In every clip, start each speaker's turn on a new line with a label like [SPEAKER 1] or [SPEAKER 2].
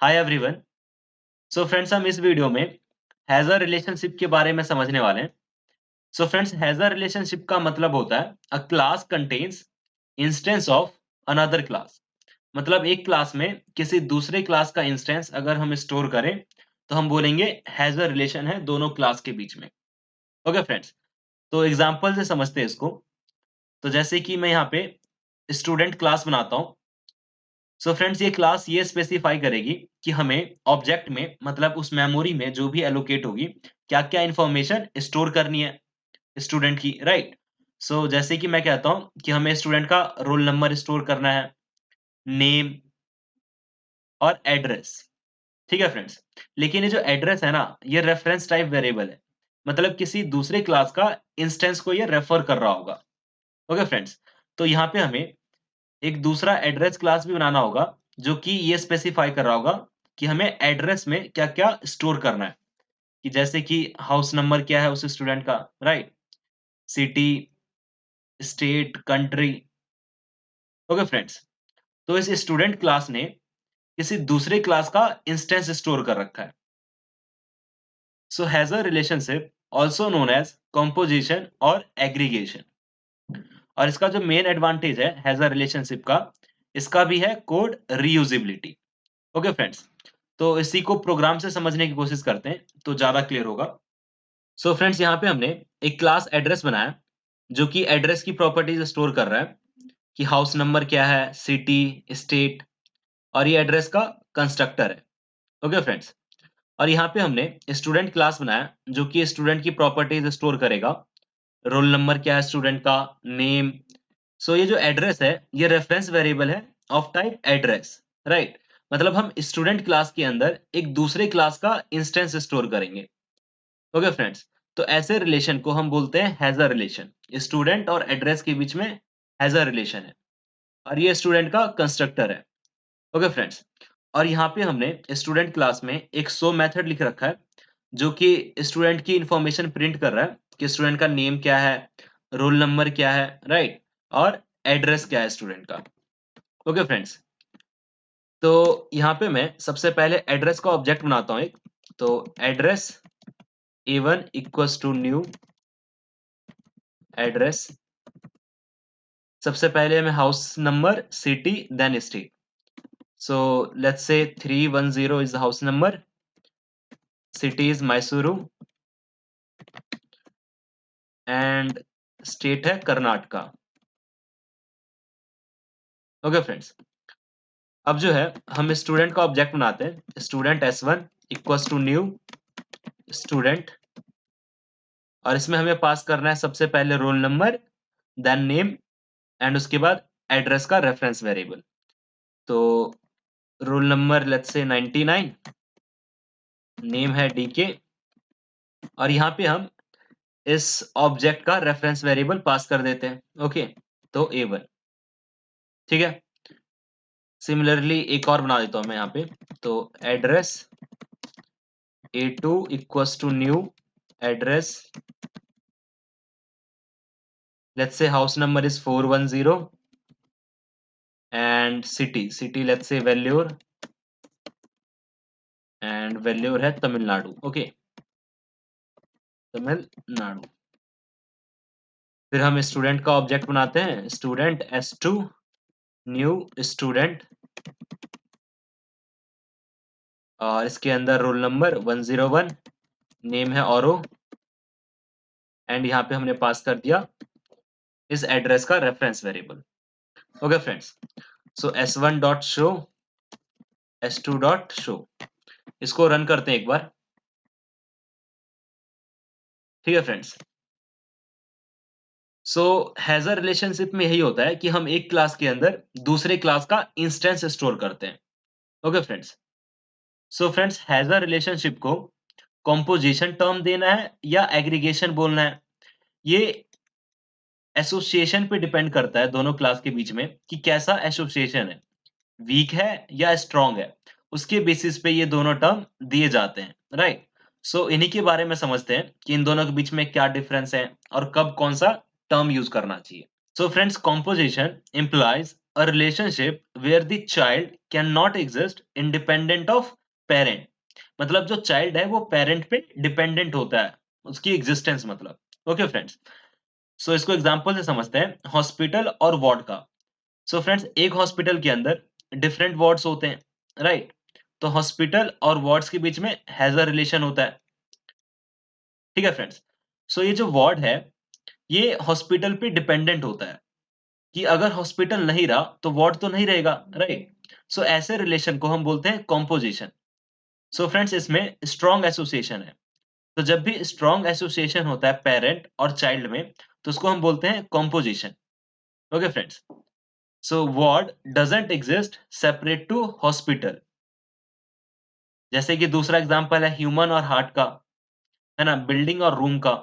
[SPEAKER 1] Hi everyone. So friends, हम इस video में हैज़र रिलेशनशिप के बारे में समझने वाले हैं। सो फ्रेंड्स, हैज़र रिलेशनशिप का मतलब होता है अ class contains instance of another class. मतलब एक क्लास में किसी दूसरे क्लास का इंस्टेंस अगर हम स्टोर करें तो हम बोलेंगे हैज़र रिलेशन है दोनों क्लास के बीच में। ओके फ्रेंड्स, तो एग्जांपल से समझते हैं इसको। तो जैसे कि मैं यहाँ पे स्टूडेंट क्लास बनाता हूँ। सो फ्रेंड्स, ये क्लास ये स्पेसिफाई करेगी कि हमें ऑब्जेक्ट में मतलब उस मेमोरी में जो भी एलोकेट होगी, क्या-क्या इन्फॉर्मेशन स्टोर करनी है स्टूडेंट की, राइट? सो जैसे कि मैं कहता हूँ कि हमें स्टूडेंट का रोल नंबर स्टोर करना है, नेम और एड्रेस, ठीक है फ्रेंड्स? लेकिन ये जो एड्रेस है ना, ये रेफरेंस टाइप वेरिएबल है। मतलब किसी दूसरे क्लास का इंस्टेंस को ये रेफर कर रहा होगा। Okay friends? तो यहाँ पे हमें एक दूसरा एड्रेस क्लास भी बनाना होगा, जो कि ये स्पेसिफाई कर रहा होगा कि हमें एड्रेस में क्या-क्या स्टोर करना है, कि जैसे कि हाउस नंबर क्या है उस स्टूडेंट का, right? City, state, country. Okay friends, तो इस स्टूडेंट क्लास ने किसी दूसरे क्लास का इंस्टेंस स्टोर कर रखा है। So has a relationship also known as composition और एग्रीगेशन। और इसका जो मेन एडवांटेज है हैज़ अ रिलेशनशिप का, इसका भी है कोड रीयूजेबिलिटी। ओके फ्रेंड्स, तो इसी को प्रोग्राम से समझने की कोशिश करते हैं, तो ज़्यादा क्लियर होगा। सो फ्रेंड्स, यहाँ पे हमने एक क्लास एड्रेस बनाया, जो कि एड्रेस की प्रॉपर्टीज़ स्टोर कर रहा है, कि हाउस नंबर क्या है, सिटी, स्टेट, और ये एड्रेस का कंस्ट्रक्टर है। ओके फ्रेंड्स, और यहाँ पे हमने स्टूडेंट क्लास बनाया, जो कि स्टूडेंट की प्रॉपर्टीज़ स्टोर करेगा। रोल नंबर क्या है स्टूडेंट का, नेम। सो ये जो एड्रेस है, ये रेफरेंस वेरिएबल है ऑफ टाइप एड्रेस, राइट? मतलब हम स्टूडेंट क्लास के अंदर एक दूसरे क्लास का इंस्टेंस स्टोर करेंगे। ओके फ्रेंड्स, तो ऐसे रिलेशन को हम बोलते हैं हैज़ अ रिलेशन। स्टूडेंट और एड्रेस के बीच में हैज़ अ रिलेशन है, और ये स्टूडेंट का कंस्ट्रक्टर है। ओके फ्रेंड्स, और यहाँ पे हमने स्टूडेंट क्लास में एक शो मेथड लिख रखा है, जो कि स्टूडेंट की इंफॉर्मेशन प्रिंट कर रहा है कि स्टूडेंट का नेम क्या है, रोल नंबर क्या है, राइट? और एड्रेस क्या है स्टूडेंट का। ओके फ्रेंड्स, तो यहाँ पे मैं सबसे पहले एड्रेस का ऑब्जेक्ट बनाता हूँ एक। तो address A1 equals to new address. सबसे पहले हमें house number, city, then state. So let's say 310 is the house number, city is Mysuru, and state है कर्नाटका। ओके फ्रेंड्स, अब जो है हम स्टूडेंट का ऑब्जेक्ट बनाते हैं। Student S1 equals to new student, और इसमें हमें पास करना है सबसे पहले roll number, then name, and उसके बाद एड्रेस का रेफरेंस वेरिएबल। तो roll number let's say 99, name है DK, और यहाँ पे हम इस ऑब्जेक्ट का रेफरेंस वेरिएबल पास कर देते हैं। ओके, तो A1, ठीक है। सिमिलरली एक और बना देता हूँ मैं यहाँ पे। तो address A2 equals to new address, let's say house number is 410, and city let's say Vellore, and Vellore है तमिलनाडु। ओके, तमिलनाडु। फिर हम स्टूडेंट का ऑब्जेक्ट बनाते हैं। स्टूडेंट S2 न्यू स्टूडेंट, और इसके अंदर रोल नंबर 101, नेम है औरो, एंड यहाँ पे हमने पास कर दिया इस एड्रेस का रेफरेंस वेरिएबल। ओके फ्रेंड्स, सो S1 dot show, S2 dot show. इसको रन करते हैं एक बार। ठीक है फ्रेंड्स, सो हैज़र रिलेशनशिप में यही होता है कि हम एक क्लास के अंदर दूसरे क्लास का इंस्टेंस स्टोर करते हैं। Okay friends, so friends, has a relationship को कंपोजिशन टर्म देना है या एग्रीगेशन बोलना है, ये एसोसिएशन पे डिपेंड करता है दोनों क्लास के बीच में कि कैसा एसोसिएशन है, वीक है या स्ट्रॉन्ग है। उसके बेसिस पे ये दोनों टर्म दिए जाते हैं, राइट? सो इन्हीं के बारे में समझते हैं कि इन दोनों के बीच में क्या डिफरेंस है और कब कौन सा टर्म यूज करना चाहिए। So friends, composition implies a relationship where the child cannot exist independent of parent. मतलब जो चाइल्ड है वो पेरेंट पे डिपेंडेंट होता है, उसकी एग्जिस्टेंस मतलब। ओके फ्रेंड्स, सो इसको एग्जांपल से समझते हैं, हॉस्पिटल और वार्ड का। सो फ्रेंड्स, एक हॉस्पिटल के अंदर डिफरेंट वार्ड्स होते हैं, राइट? तो हॉस्पिटल और वार्ड्स के बीच में हैज अ रिलेशन होता है, ठीक है फ्रेंड्स? सो ये जो वार्ड है, ये हॉस्पिटल पे डिपेंडेंट होता है कि अगर हॉस्पिटल नहीं रहा तो वार्ड तो नहीं रहेगा, राइट? सो ऐसे रिलेशन को हम बोलते हैं कॉम्पोजिशन। सो फ्रेंड्स, इसमें स्ट्रॉन्ग एसोसिएशन है। तो जब भी स्ट्रॉन्ग एसोसिएशन होता है पेरेंट और चाइल्ड में, तो उसको हम बोलते हैं composition. Okay friends, so ward doesn't exist separate to hospital. जैसे कि दूसरा एग्जांपल है ह्यूमन और हार्ट का, है ना? बिल्डिंग और रूम का।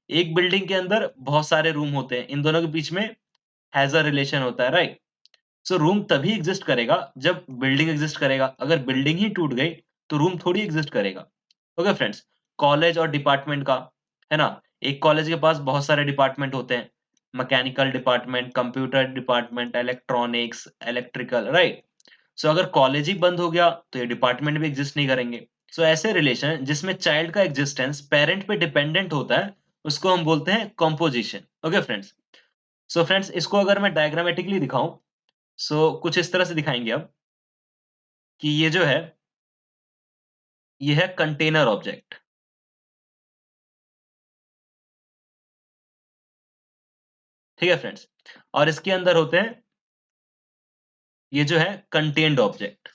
[SPEAKER 1] एक बिल्डिंग के अंदर बहुत सारे रूम होते हैं, इन दोनों के बीच में हैज़ अ रिलेशन होता है, राइट? सो रूम तभी एग्जिस्ट करेगा जब बिल्डिंग एग्जिस्ट करेगा। अगर बिल्डिंग ही टूट गई तो रूम थोड़ी एग्जिस्ट करेगा। ओके फ्रेंड्स, कॉलेज और डिपार्टमेंट का, है ना? एक कॉलेज के पास बहुत सारे डिपार्टमेंट होते हैं, mechanical department, computer department, electronics, electrical, right? So अगर कॉलेज ही बंद हो गया तो ये डिपार्टमेंट भी एग्जिस्ट नहीं करेंगे। सो ऐसे रिलेशन जिसमें चाइल्ड का एग्जिस्टेंस पेरेंट पे डिपेंडेंट होता है, उसको हम बोलते हैं composition. Okay friends, so friends, इसको अगर मैं डायग्रामेटिकली दिखाऊं, सो कुछ इस तरह से दिखाएंगे अब कि ये जो है, ये है कंटेनर ऑब्जेक्ट, ठीक है फ्रेंड्स? और इसके अंदर होते हैं, ये जो है कंटेन्ड ऑब्जेक्ट।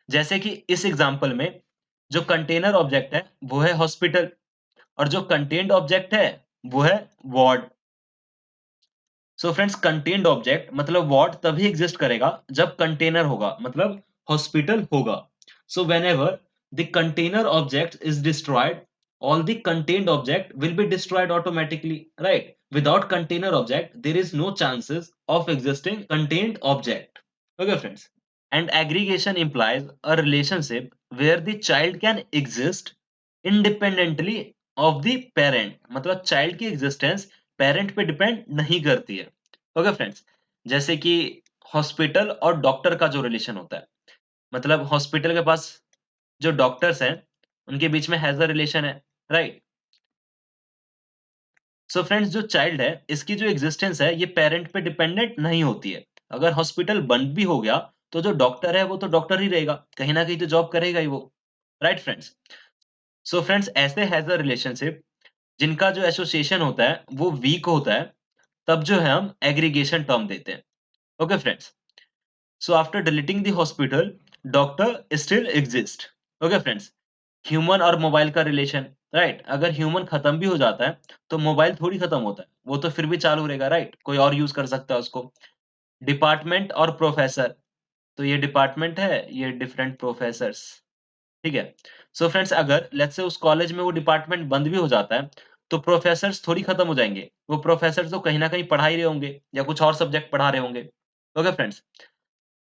[SPEAKER 1] जैसे कि इस एग्जांपल में जो कंटेनर ऑब्जेक्ट है वो है हॉस्पिटल, और जो कंटेन्ड ऑब्जेक्ट है वो है ward. So friends, contained object मतलब वार्ड तभी एग्जिस्ट करेगा जब कंटेनर होगा, मतलब हॉस्पिटल होगा। So whenever the container object is destroyed, all the contained object will be destroyed automatically, right? Without container object there is no chances of existing contained object. Okay friends, and aggregation implies a relationship where the child can exist independently of the parent, मतलब child की existence parent पे depend नहीं करती है। Okay friends, जैसे कि hospital और doctor का जो रिलेशन होता है, मतलब हॉस्पिटल के पास जो डॉक्टर्स हैं उनके बीच में हैज अ रिलेशन है, राइट? सो फ्रेंड्स, जो चाइल्ड है इसकी जो एग्जिस्टेंस है ये पेरेंट पे डिपेंडेंट नहीं होती है। अगर हॉस्पिटल बंद भी हो गया तो जो डॉक्टर है वो तो डॉक्टर ही रहेगा, कहीं ना कहीं तो जॉब करेगा ही वो, राइट फ्रेंड्स? सो फ्रेंड्स, ऐसे हैज अ रिलेशनशिप जिनका जो एसोसिएशन होता है वो वीक होता है, तब जो है हम एग्रीगेशन टर्म देते हैं। Okay friends, so after deleting the hospital, doctor still exist. Okay friends, human और मोबाइल का रिलेशन, राइट? अगर ह्यूमन खत्म भी हो जाता है तो मोबाइल थोड़ी खत्म होता है, वो तो फिर भी चालू रहेगा, राइट? कोई और यूज कर सकता है उसको। डिपार्टमेंट और प्रोफेसर, तो ये डिपार्टमेंट है, ये डिफरेंट प्रोफेसर्स, ठीक है? सो फ्रेंड्स, अगर लेट्स से उस कॉलेज में वो डिपार्टमेंट बंद भी हो जाता है तो प्रोफेसर्स थोड़ी खत्म हो जाएंगे, वो प्रोफेसर्स तो कहीं ना कहीं पढ़ा ही रहे होंगे या कुछ और सब्जेक्ट पढ़ा रहे होंगे। Okay friends,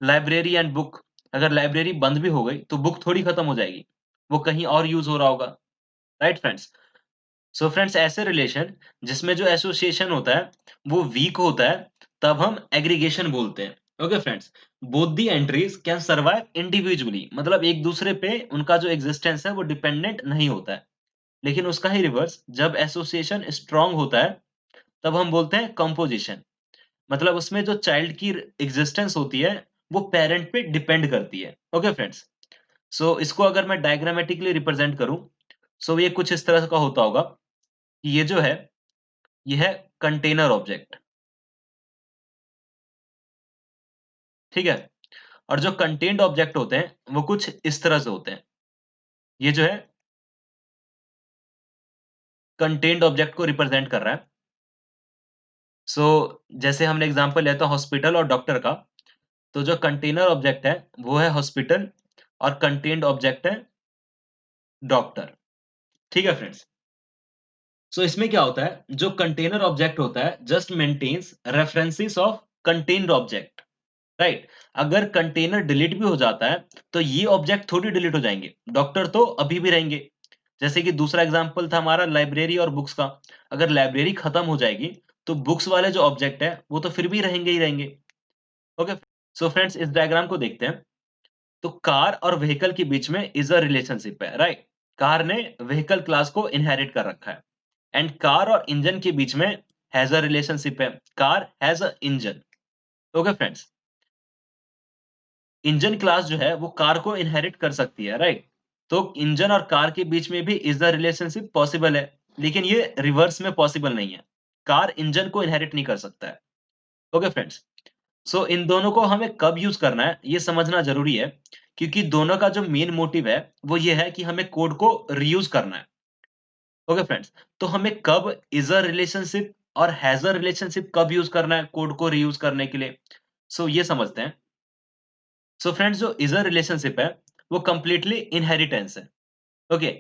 [SPEAKER 1] library and book, अगर लाइब्रेरी बंद भी हो गई तो बुक थोड़ी खत्म हो जाएगी, वो कहीं और यूज हो रहा होगा, राइट फ्रेंड्स? सो फ्रेंड्स, ऐसे रिलेशन जिसमें जो एसोसिएशन होता है वो वीक होता है, तब हम एग्रीगेशन बोलते हैं। Okay friends, both the entries can survive individually, मतलब एक दूसरे पे उनका जो एग्जिस्टेंस है वो डिपेंडेंट नहीं होता है। लेकिन उसका ही रिवर्स, जब एसोसिएशन स्ट्रांग होता है तब हम बोलते हैं कंपोजिशन, मतलब उसमें जो चाइल्ड की एग्जिस्टेंस होती है वो पेरेंट पे डिपेंड करती है। ओके फ्रेंड्स, सो इसको अगर मैं डायग्रामेटिकली रिप्रेजेंट करूं, सो ये कुछ इस तरह का होता होगा कि ये जो है, ये है कंटेनर ऑब्जेक्ट, ठीक है? और जो कंटेन्ड ऑब्जेक्ट होते हैं वो कुछ इस तरह से होते हैं। ये जो है कंटेन्ड ऑब्जेक्ट को रिप्रेजेंट कर रहा है। सो जैसे हमने एग्जांपल लिया था हॉस्पिटल और डॉक्टर का, तो जो कंटेनर ऑब्जेक्ट है वो है हॉस्पिटल और कंटेन्ड ऑब्जेक्ट है डॉक्टर, ठीक है फ्रेंड्स? सो इसमें क्या होता है, जो कंटेनर ऑब्जेक्ट होता है just maintains references of contained object, right? अगर कंटेनर डिलीट भी हो जाता है तो ये ऑब्जेक्ट थोड़ी डिलीट हो जाएंगे, डॉक्टर तो अभी भी रहेंगे। जैसे कि दूसरा एग्जांपल था हमारा लाइब्रेरी और बुक्स का। अगर लाइब्रेरी खत्म हो जाएगी, तो बुक्स वाले जो ऑब्जेक्ट है, वो तो फिर भी रहेंगे ही रहेंगे। ओके। सो फ्रेंड्स, इस डायग्राम को देखते हैं। तो कार और व्हीकल के बीच में इज अ रिलेशनशिप है, राइट? कार ने व्हीकल क्लास को इनहेरिट कर रखा है। एंड कार और इंजन के बीच में हैज अ रिलेशनशिप है। Car has a engine. Okay friends, engine class जो है वो कार को इनहेरिट कर सकती है, राइट? तो इंजन और कार के बीच में भी इज द रिलेशनशिप पॉसिबल है, लेकिन ये रिवर्स में पॉसिबल नहीं है। कार इंजन को इनहेरिट नहीं कर सकता है। ओके फ्रेंड्स, सो इन दोनों को हमें कब यूज करना है ये समझना जरूरी है, क्योंकि दोनों का जो मेन मोटिव है वो ये है कि हमें कोड को रीयूज करना है। ओके फ्रेंड्स, तो हमें कब इज अ रिलेशनशिप और हैज अ रिलेशनशिप कब यूज करना है कोड को रीयूज करने के लिए, सो ये समझते हैं। सो फ्रेंड्स, जो इज अ रिलेशनशिप है वो कंप्लीटली इनहेरिटेंस है। ओके।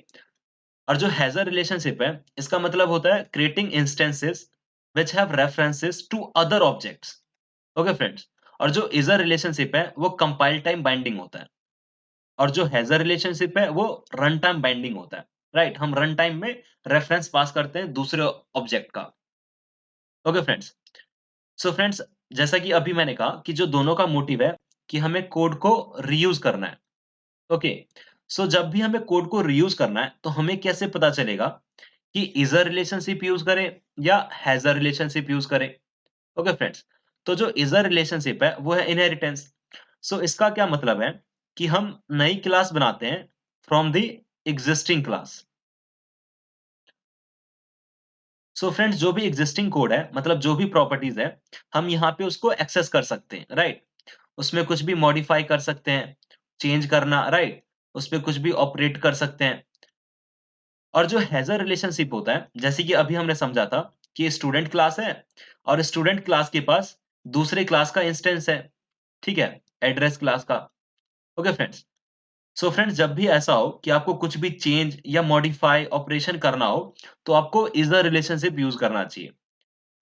[SPEAKER 1] और जो हैज अ रिलेशनशिप है, इसका मतलब होता है creating instances which have references to other objects. Okay friends, और जो इज अ रिलेशनशिप है वो कंपाइल टाइम बाइंडिंग होता है। और जो हैज अ रिलेशनशिप है वो रन टाइम बाइंडिंग होता है, राइट? हम रन टाइम में रेफरेंस पास करते हैं दूसरे ऑब्जेक्ट का। ओके फ्रेंड्स, सो फ्रेंड्स, जैसा कि अभी मैंने कहा कि जो दोनों का मोटिव है कि हमें कोड को रीयूज करना है। ओके। सो जब भी हमें कोड को रीयूज करना है, तो हमें कैसे पता चलेगा कि इज अ रिलेशनशिप यूज करें या हैज अ रिलेशनशिप यूज करें? ओके फ्रेंड्स, तो जो इज अ रिलेशनशिप है वो है इनहेरिटेंस। सो इसका क्या मतलब है कि हम नई क्लास बनाते हैं from the existing class. So friends, जो भी एग्जिस्टिंग कोड है, मतलब जो भी प्रॉपर्टीज है, हम यहाँ पे उसको एक्सेस कर सकते हैं, राइट? उसमें कुछ भी मॉडिफाई कर सकते हैं, चेंज करना, राइट? उसपे कुछ भी ऑपरेट कर सकते हैं। और जो हैज़ अ रिलेशनशिप होता है, जैसे कि अभी हमने समझा था कि स्टूडेंट क्लास है और स्टूडेंट क्लास के पास दूसरे क्लास का इंस्टेंस है, ठीक है? एड्रेस क्लास का। Okay friends. सो फ्रेंड्स, जब भी ऐसा हो कि आपको कुछ भी चेंज या मॉडिफाई ऑपरेशन करना हो, तो आपको इज अ रिलेशनशिप यूज करना चाहिए।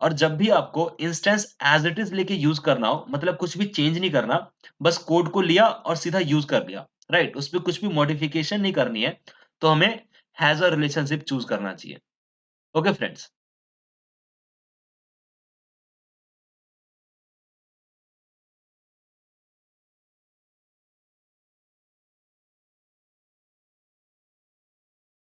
[SPEAKER 1] और जब भी आपको इंस्टेंस एज इट इज लेके यूज करना हो, मतलब कुछ भी चेंज नहीं करना, बस कोड को लिया और सीधा यूज कर लिया, राइट? उसपे कुछ भी मॉडिफिकेशन नहीं करनी है, तो हमें हैज अ रिलेशनशिप चूज करना चाहिए। Okay friends.